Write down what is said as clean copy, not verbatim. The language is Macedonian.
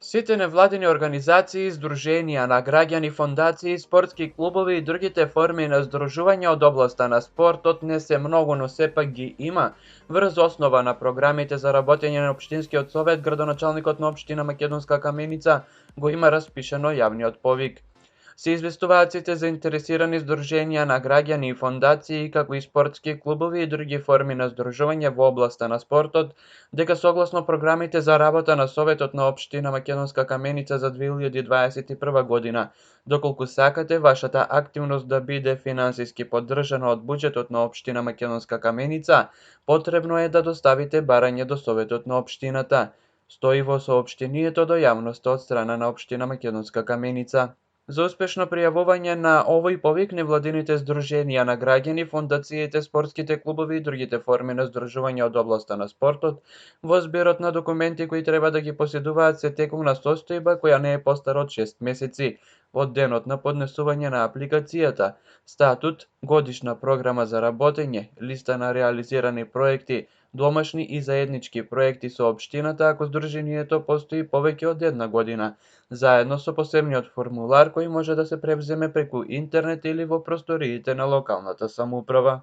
Сите невладини организации, здруженија на граѓани, фондации, спортски клубови и другите форми на здружување од областа на спортот не се многу, но сепак ги има. Врз основа на програмите за работење на општинскиот совет, градоначалникот на општина Македонска Каменица го има распишено јавниот повик. Се известуваат сите заинтересирани здруженија на граѓани и фондации, како и спортски клубови и други форми на здружување во областа на спортот, дека согласно програмите за работа на Советот на општина Македонска Каменица за 2021 година, доколку сакате вашата активност да биде финансиски поддржана од буџетот на општина Македонска Каменица, потребно е да доставите барање до Советот на општината, стои во соопштението до јавноста од страна на општина Македонска Каменица. За успешно пријавување на овој повик, невладините здруженија на граѓани, фондациите, спортските клубови и другите форми на здружување од областа на спортот, во зборот на документи кои треба да ги поседуваат се тековна состојба која не е постара од 6 месеци од денот на поднесување на апликацијата, статут, годишна програма за работење, листа на реализирани проекти, домашни и заеднички проекти со општината ако здружението постои повеќе од една година, заедно со посебниот формулар кој може да се превземе преку интернет или во просториите на локалната самоуправа.